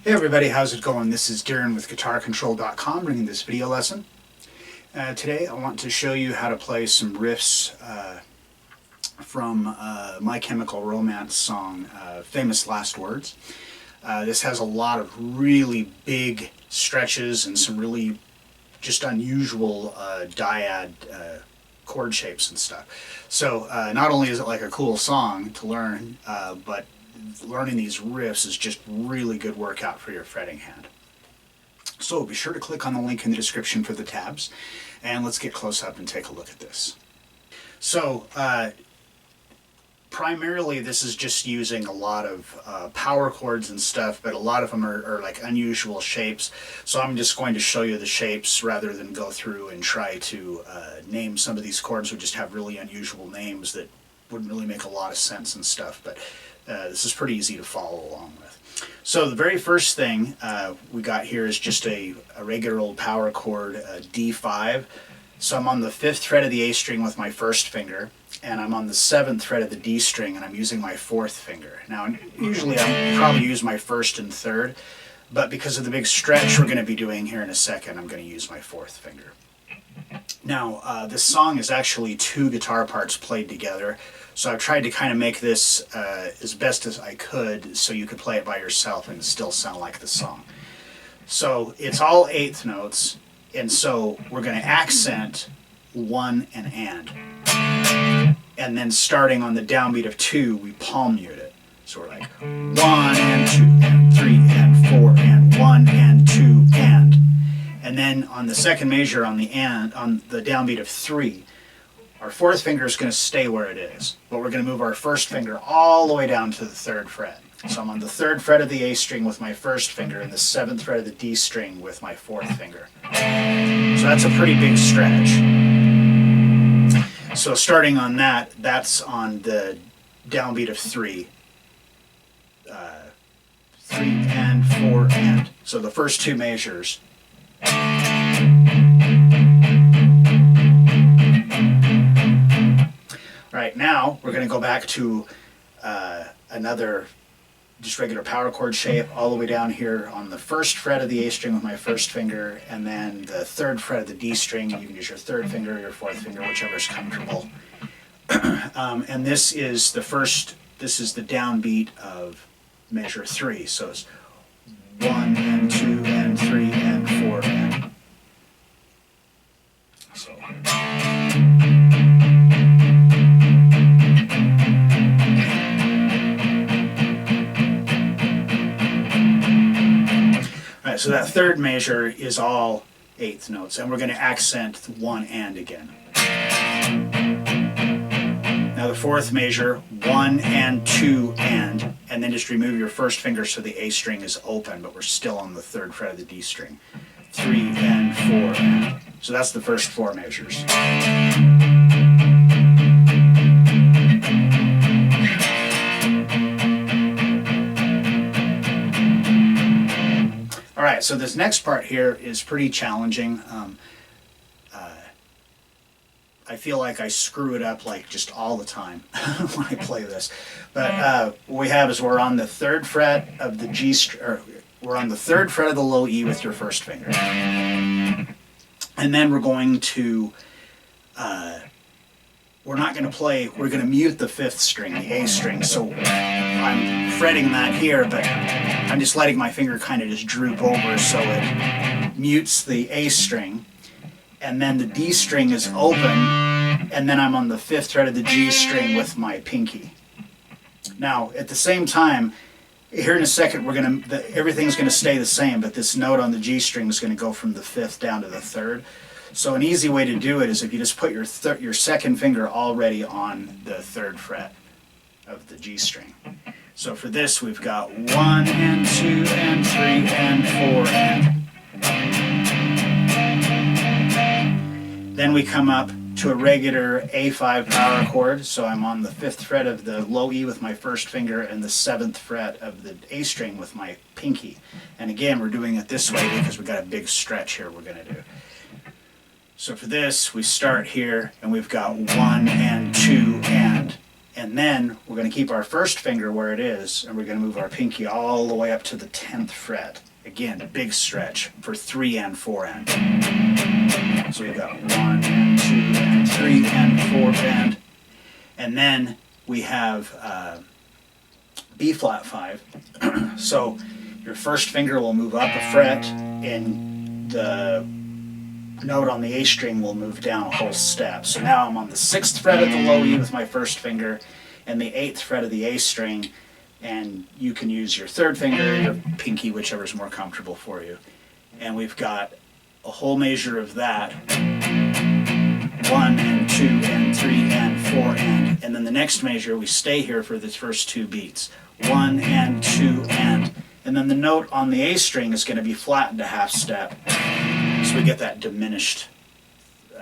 Hey everybody, how's it going? This is Darrin with GuitarControl.com bringing this video lesson. Today I want to show you how to play some riffs from My Chemical Romance song, Famous Last Words. This has a lot of really big stretches and some really just unusual dyad chord shapes and stuff. So not only is it like a cool song to learn, but learning these riffs is just really good workout for your fretting hand. So be sure to click on the link in the description for the tabs, and let's get close up and take a look at this. So primarily this is just using a lot of power chords and stuff, but a lot of them are like unusual shapes. So I'm just going to show you the shapes rather than go through and try to name some of these chords, which just have really unusual names that wouldn't really make a lot of sense and stuff. But this is pretty easy to follow along with. So the very first thing we got here is just a regular old power chord, D5. So I'm on the 5th fret of the A string with my first finger, and I'm on the 7th fret of the D string, and I'm using my 4th finger. Now usually I probably use my 1st and 3rd, but because of the big stretch we're going to be doing here in a second, I'm going to use my 4th finger. Now this song is actually 2 guitar parts played together. So I've tried to kind of make this as best as I could so you could play it by yourself and still sound like the song. So it's all 8th notes, and so we're going to accent 1 and. And then starting on the downbeat of 2, we palm mute it. So we're like 1 and 2 and 3 and 4 and 1 and 2 and. And then on the second measure on the downbeat of 3, our 4th finger is going to stay where it is, but we're going to move our 1st finger all the way down to the 3rd fret. So I'm on the 3rd fret of the A string with my 1st finger and the 7th fret of the D string with my 4th finger. So that's a pretty big stretch. So starting on that, that's on the downbeat of 3. 3 and 4 and. So the first 2 measures. Right, now we're going to go back to another just regular power chord shape all the way down here on the 1st fret of the A string with my 1st finger, and then the 3rd fret of the D string. You can use your 3rd finger or your 4th finger, whichever's comfortable. And this is the downbeat of measure 3. So it's 1 and 2 and 3 and 4 and. So. So that 3rd measure is all 8th notes, and we're going to accent 1 and again. Now the 4th measure, 1 and 2 and then just remove your 1st finger so the A string is open, but we're still on the 3rd fret of the D string. 3 and 4 and. So that's the first 4 measures. Alright, so this next part here is pretty challenging. I feel like I screw it up like just all the time when I play this. But what we have is we're on the 3rd fret of the G string, or we're on the 3rd fret of the low E with your 1st finger. And then we're going to we're not going to play, we're going to mute the 5th string, the A string. So I'm fretting that here, but I'm just letting my finger kind of just droop over so it mutes the A string. And then the D string is open, and then I'm on the 5th fret of the G string with my pinky. Now, at the same time, here in a second, everything's going to stay the same, but this note on the G string is going to go from the 5th down to the 3rd. So an easy way to do it is if you just put your 2nd finger already on the 3rd fret of the G string. So for this, we've got 1 and 2 and 3 and 4 and. Then we come up to a regular A5 power chord. So I'm on the 5th fret of the low E with my 1st finger and the 7th fret of the A string with my pinky. And again, we're doing it this way because we've got a big stretch here we're going to do. So for this, we start here and we've got 1 and 2 and And then we're going to keep our first finger where it is, and we're going to move our pinky all the way up to the 10th fret. Again, a big stretch for 3 and 4 and. So we've got 1 and 2 and 3 and 4 and. And then we have B flat 5. So your first finger will move up a fret, and the note on the A string will move down a whole step. So now I'm on the 6th fret of the low E with my first finger, and the 8th fret of the A string, and you can use your 3rd finger, your pinky, whichever is more comfortable for you. And we've got a whole measure of that. 1 and 2 and 3 and 4 and then the next measure we stay here for the first 2 beats. 1 and 2 and then the note on the A string is going to be flattened a half step, so we get that diminished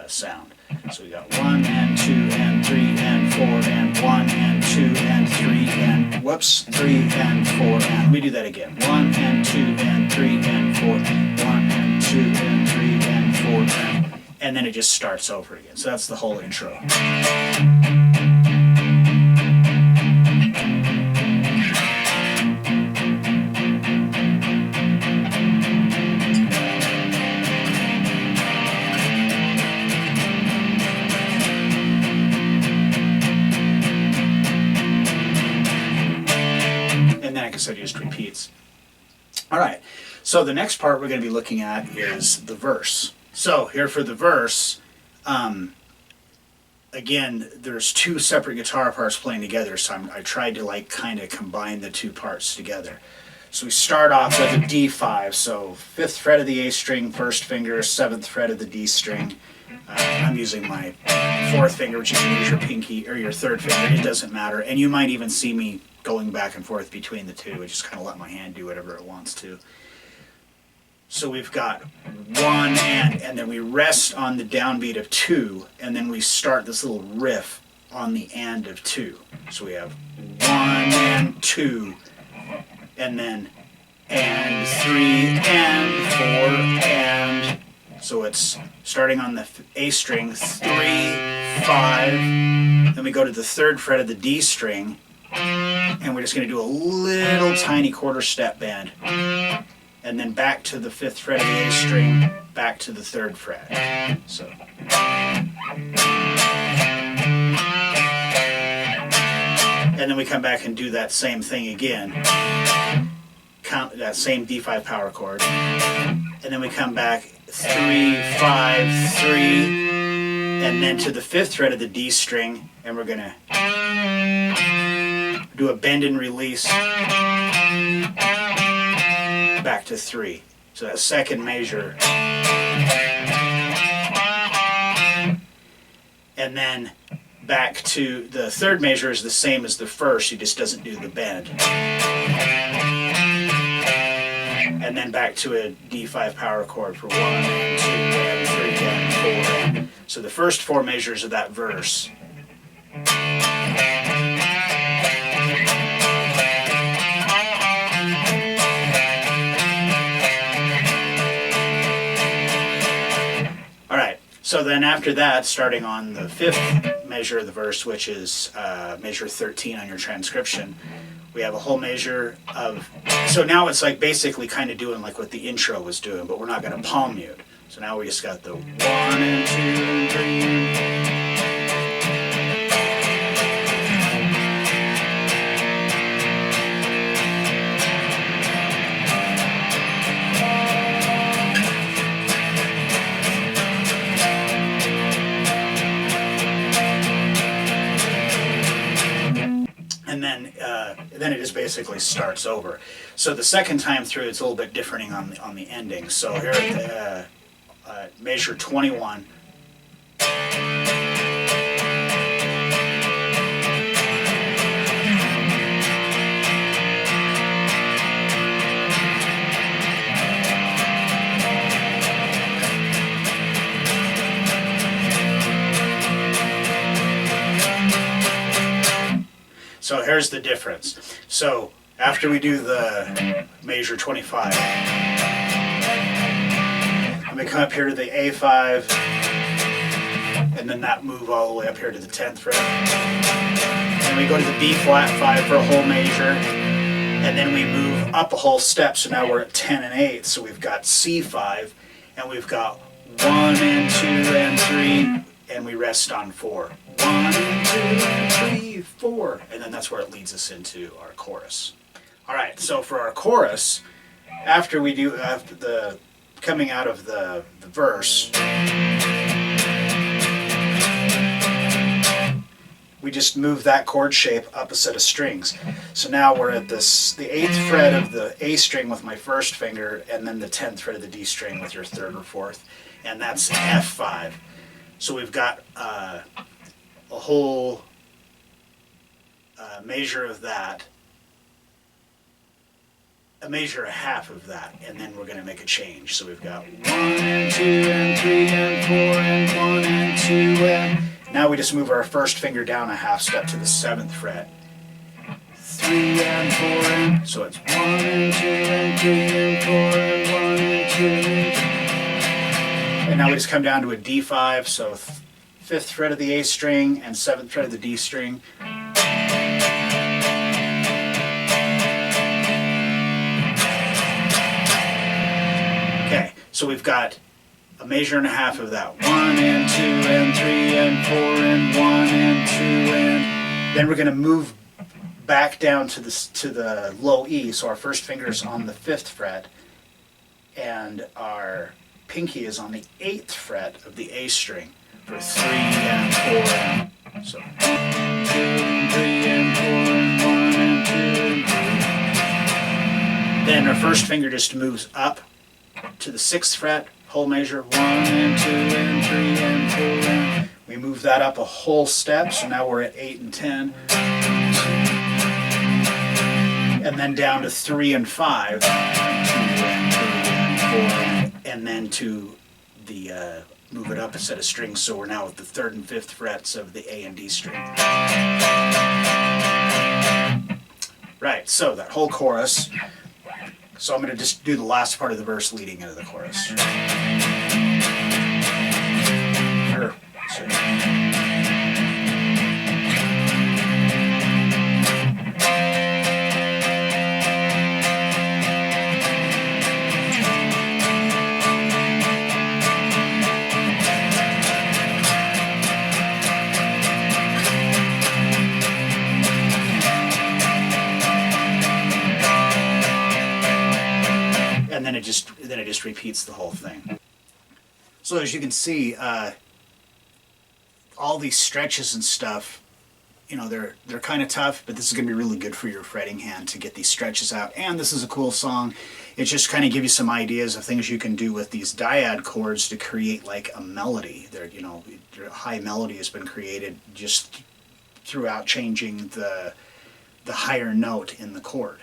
sound. So we got 1 and 2 and 3 and 4 and 1 and 2 and 3 and whoops, 3 and 4 and we do that again. 1 and 2 and 3 and 4, 1 and 2 and 3 and 4 and then it just starts over again. So that's the whole intro. So it just repeats. Alright, so the next part we're going to be looking at is the verse. So here for the verse, again, there's 2 separate guitar parts playing together, so I tried to like kind of combine the 2 parts together. So we start off with a D5, so 5th fret of the A string, 1st finger, 7th fret of the D string. I'm using my 4th finger, which you can use your pinky or your 3rd finger, it doesn't matter. And you might even see me going back and forth between the 2. I just kind of let my hand do whatever it wants to. So we've got 1 and then we rest on the downbeat of 2, and then we start this little riff on the and of 2. So we have 1 and 2, and then and 3 and 4 and. So it's starting on the A string, 3, 5, then we go to the 3rd fret of the D string, and we're just going to do a little tiny quarter step bend, and then back to the 5th fret of the A string, back to the 3rd fret. So. And then we come back and do that same thing again. Count that same D5 power chord. And then we come back 3, 5, 3, and then to the 5th fret of the D string, and we're going to do a bend and release back to 3. So that second measure. And then back to the 3rd measure is the same as the first, he just doesn't do the bend. And then back to a D5 power chord for 1 and 2 and 3 and 4 and. So the first 4 measures of that verse. Alright, so then after that, starting on the 5th measure of the verse, which is measure 13 on your transcription, we have a whole measure of, so now it's like basically kind of doing like what the intro was doing, but we're not going to palm mute. So now we just got the 1 and 2 and 3 and. Then it just basically starts over. So the second time through, it's a little bit different on the ending. So here at the measure 21. So here's the difference. So after we do the measure 25, I'm going to come up here to the A5, and then that move all the way up here to the 10th fret. And we go to the B flat 5 for a whole measure, and then we move up a whole step, so now we're at 10 and 8. So we've got C5, and we've got 1 and 2 and 3, and we rest on 4. 1 and 2 and 3, 4, and then that's where it leads us into our chorus. All right, so for our chorus, after we do the coming out of the verse, we just move that chord shape up a set of strings. So now we're at the 8th fret of the A string with my first finger, and then the 10th fret of the D string with your 3rd or 4th, and that's F5. So we've got a whole measure of that, a measure, a half of that, and then we're going to make a change. So we've got 1 and 2 and 3 and 4 and 1 and 2 and... Now we just move our first finger down a half step to the 7th fret. 3 and 4 and... So it's 1 and 2 and 3 and 4 and 1 and 2 and... And now we just come down to a D5, so 5th fret of the A string and 7th fret of the D string. Okay, so we've got a measure and a half of that. 1 and 2 and 3 and 4 and 1 and 2 and... Then we're going to move back down to the low E, so our first finger is on the 5th fret, and our pinky is on the 8th fret of the A string for 3 and 4 and... So 2 and 3 and 4 and 1 and 2 and 3. Then our first finger just moves up to the 6th fret, whole measure, 1 and 2 and 3 and 4 and... We move that up a whole step, so now we're at 8 and 10. And then down to 3 and 5. 2 and 3 and 4 and then to the move it up a set of strings, so we're now at the 3rd and 5th frets of the A and D string. Right, so that whole chorus. So I'm going to just do the last part of the verse leading into the chorus. And then it just repeats the whole thing. So as you can see, all these stretches and stuff, you know, they're kind of tough, but this is going to be really good for your fretting hand to get these stretches out. And this is a cool song. It just kind of gives you some ideas of things you can do with these dyad chords to create like a melody. You know, a high melody has been created just throughout changing the higher note in the chord.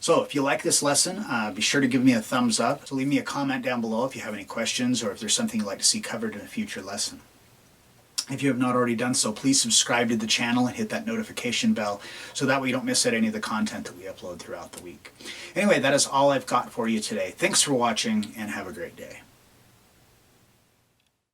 So if you like this lesson, be sure to give me a thumbs up. So leave me a comment down below if you have any questions or if there's something you'd like to see covered in a future lesson. If you have not already done so, please subscribe to the channel and hit that notification bell so that way you don't miss out any of the content that we upload throughout the week. Anyway, that is all I've got for you today. Thanks for watching and have a great day.